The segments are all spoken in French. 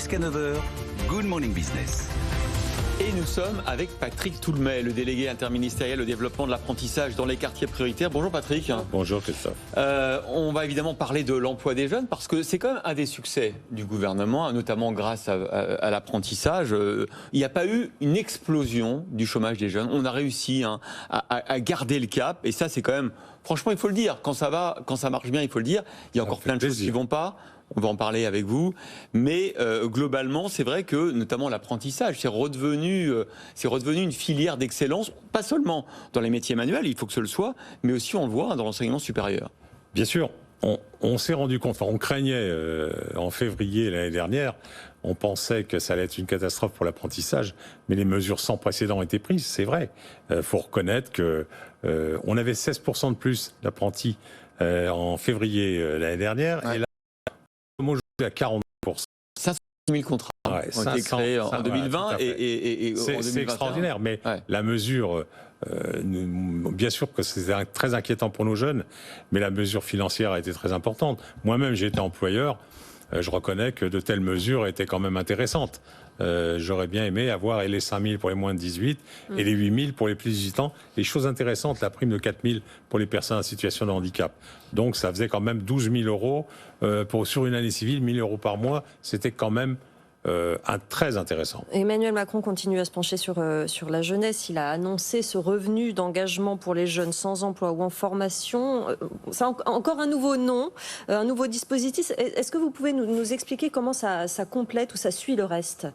Jusqu'à 9h, Good Morning Business. Et nous sommes avec Patrick Toulmay, le délégué interministériel au développement de l'apprentissage dans les quartiers prioritaires. Bonjour Patrick. Bonjour Christophe. On va évidemment parler de l'emploi des jeunes parce que c'est quand même un des succès du gouvernement, notamment grâce à l'apprentissage. Il n'y a pas eu une explosion du chômage des jeunes. On a réussi à garder le cap et ça c'est quand même, franchement il faut le dire, quand ça marche bien il faut le dire. Il y a encore plein de choses qui ne vont pas. On va en parler avec vous, mais globalement, c'est vrai que notamment l'apprentissage, c'est redevenu une filière d'excellence, pas seulement dans les métiers manuels, il faut que ce le soit, mais aussi on le voit dans l'enseignement supérieur. Bien sûr, on s'est rendu compte, on craignait en février l'année dernière, on pensait que ça allait être une catastrophe pour l'apprentissage, mais les mesures sans précédent ont été prises, c'est vrai. Faut reconnaître que on avait 16% de plus d'apprentis en février l'année dernière, et là, aujourd'hui à 40%. 500 000 contrats ont été créés en 2020 et en 2021. C'est extraordinaire, mais la mesure, bien sûr que c'est très inquiétant pour nos jeunes, mais la mesure financière a été très importante. Moi-même, j'ai été employeur, je reconnais que de telles mesures étaient quand même intéressantes. J'aurais bien aimé avoir les 5 000 pour les moins de 18 et les 8 000 pour les plus de 18 ans. Les choses intéressantes, la prime de 4 000 pour les personnes en situation de handicap. Donc ça faisait quand même 12 000 euros sur une année civile, 1 000 euros par mois. C'était quand même très intéressant. Emmanuel Macron continue à se pencher sur la jeunesse. Il a annoncé ce revenu d'engagement pour les jeunes sans emploi ou en formation. C'est encore un nouveau nom, un nouveau dispositif. Est-ce que vous pouvez nous expliquer comment ça complète ou ça suit le reste?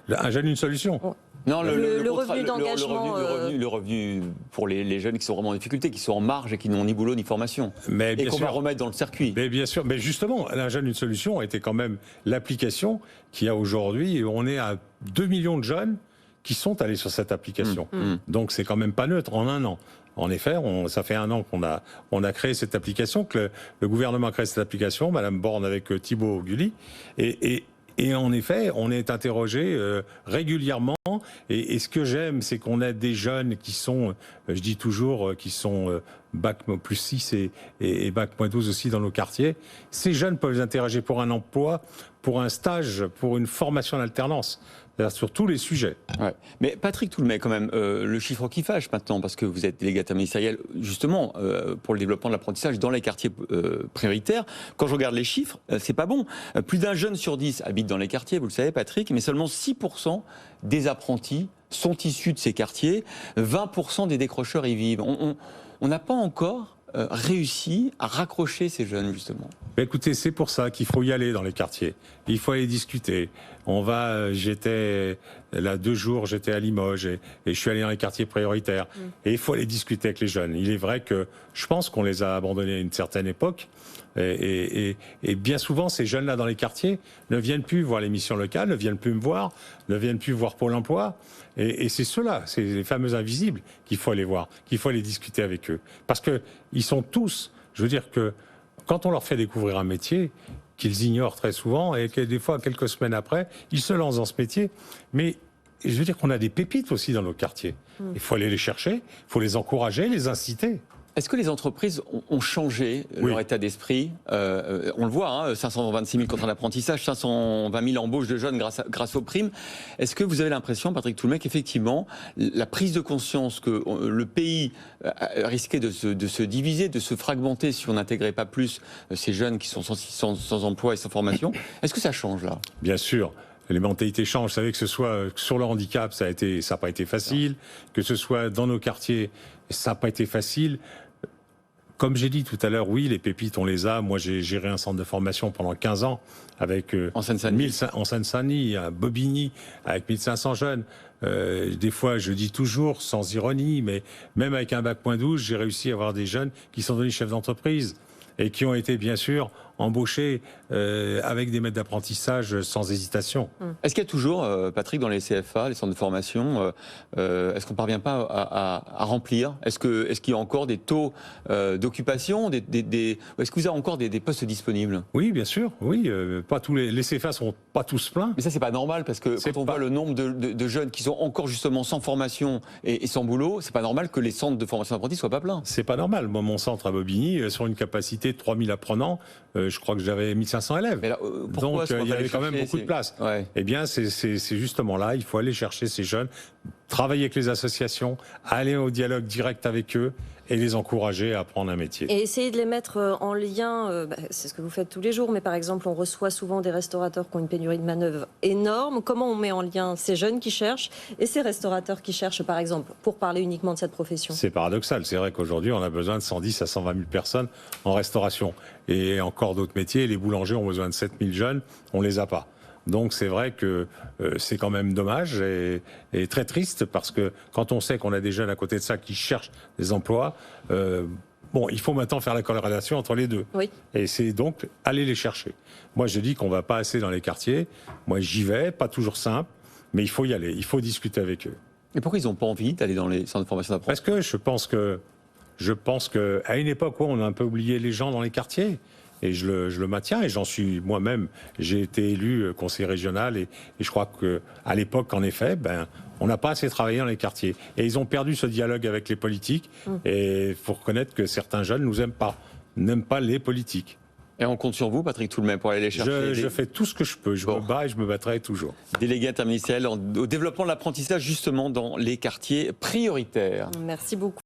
Un jeune, une solution. Non, le revenu d'engagement. Le revenu pour les jeunes qui sont vraiment en difficulté, qui sont en marge et qui n'ont ni boulot ni formation. Et qu'on va remettre dans le circuit. Mais bien sûr, mais justement, un jeune, une solution était quand même l'application qui a aujourd'hui, on est à 2 millions de jeunes qui sont allés sur cette application. Donc c'est quand même pas neutre en un an. En effet, ça fait un an qu'on a créé cette application, que le gouvernement a créé cette application, Madame Borne avec Thibault Gulli, et en effet, on est interrogé régulièrement. Et ce que j'aime, c'est qu'on a des jeunes qui sont, je dis toujours, qui sont bac plus 6 et bac moins 12 aussi dans nos quartiers. Ces jeunes peuvent les interroger pour un emploi, pour un stage, pour une formation en alternance. Sur tous les sujets. Ouais. Mais Patrick Toulmay, quand même, le chiffre qui fâche maintenant, parce que vous êtes délégué interministériel, justement, pour le développement de l'apprentissage dans les quartiers prioritaires. Quand je regarde les chiffres, c'est pas bon. Plus d'un jeune sur 10 habite dans les quartiers, vous le savez, Patrick, mais seulement 6% des apprentis sont issus de ces quartiers. 20% des décrocheurs y vivent. On n'a pas encore réussi à raccrocher ces jeunes, justement. Écoutez, c'est pour ça qu'il faut y aller dans les quartiers. Il faut aller discuter. J'étais là 2 jours, j'étais à Limoges et je suis allé dans les quartiers prioritaires. Et il faut aller discuter avec les jeunes. Il est vrai que je pense qu'on les a abandonnés à une certaine époque. Et bien souvent, ces jeunes-là dans les quartiers ne viennent plus voir les missions locales, ne viennent plus me voir, ne viennent plus voir Pôle emploi. Et c'est ceux-là, c'est les fameux invisibles qu'il faut aller voir, qu'il faut aller discuter avec eux. Parce qu'ils sont tous, je veux dire que quand on leur fait découvrir un métier qu'ils ignorent très souvent et que des fois, quelques semaines après, ils se lancent dans ce métier. Mais je veux dire qu'on a des pépites aussi dans nos quartiers. Il faut aller les chercher, il faut les encourager, les inciter. Est-ce que les entreprises ont changé leur état d'esprit? On le voit, 526 000 contrats d'apprentissage, 520 000 embauches de jeunes grâce aux primes. Est-ce que vous avez l'impression, Patrick Toulmay, qu'effectivement, la prise de conscience que le pays risquait de se diviser, de se fragmenter si on n'intégrait pas plus ces jeunes qui sont sans emploi et sans formation, est-ce que ça change là? Bien sûr. Les mentalités changent. Vous savez que ce soit sur le handicap, ça n'a pas été facile. Que ce soit dans nos quartiers, ça n'a pas été facile. Comme j'ai dit tout à l'heure, oui, les pépites, on les a. Moi, j'ai géré un centre de formation pendant 15 ans avec en Seine-Saint-Denis, à Bobigny, avec 1500 jeunes. Des fois, je dis toujours, sans ironie, mais même avec un bac moins 12, j'ai réussi à avoir des jeunes qui sont devenus chefs d'entreprise et qui ont été, bien sûr, embauchés avec des maîtres d'apprentissage sans hésitation. Est-ce qu'il y a toujours, Patrick, dans les CFA, les centres de formation, est-ce qu'on ne parvient pas à remplir? Est-ce qu'il y a encore des taux d'occupation? Est-ce que vous avez encore des postes disponibles? Oui, bien sûr. Oui, pas tous les CFA ne sont pas tous pleins. Mais ça, c'est pas normal, parce que quand on voit le nombre de jeunes qui sont encore justement sans formation et sans boulot, c'est pas normal que les centres de formation d'apprentis soient pas pleins. C'est pas normal. Moi, mon centre à Bobigny, sur une capacité de 3000 apprenants, je crois que j'avais 1500 élèves. Mais là, pourquoi Donc il y avait quand même beaucoup de place. Ouais. Eh bien, c'est justement là, il faut aller chercher ces jeunes, travailler avec les associations, aller au dialogue direct avec eux et les encourager à apprendre un métier. Et essayer de les mettre en lien, c'est ce que vous faites tous les jours, mais par exemple, on reçoit souvent des restaurateurs qui ont une pénurie de manœuvre énorme. Comment on met en lien ces jeunes qui cherchent et ces restaurateurs qui cherchent, par exemple, pour parler uniquement de cette profession? C'est paradoxal. C'est vrai qu'aujourd'hui, on a besoin de 110 à 120 000 personnes en restauration. Et encore d'autres métiers. Les boulangers ont besoin de 7 000 jeunes. On les a pas. Donc c'est vrai que c'est quand même dommage et très triste parce que quand on sait qu'on a des jeunes à côté de ça qui cherchent des emplois, il faut maintenant faire la corrélation entre les deux. Oui. Et c'est donc aller les chercher. Moi je dis qu'on va pas assez dans les quartiers. Moi j'y vais, pas toujours simple, mais il faut y aller, il faut discuter avec eux. Et pourquoi ils n'ont pas envie d'aller dans les centres de formation d'apprentissage? Parce que je pense que à une époque où on a un peu oublié les gens dans les quartiers. Et je le maintiens, et j'en suis moi-même. J'ai été élu conseiller régional, et je crois qu'à l'époque, en effet, on n'a pas assez travaillé dans les quartiers. Et ils ont perdu ce dialogue avec les politiques, et il faut reconnaître que certains jeunes n'aiment pas les politiques. Et on compte sur vous, Patrick Toulmin, pour aller les chercher. Je fais tout ce que je peux, je me bats et je me battrai toujours. Délégué interministériel au développement de l'apprentissage, justement, dans les quartiers prioritaires. Merci beaucoup.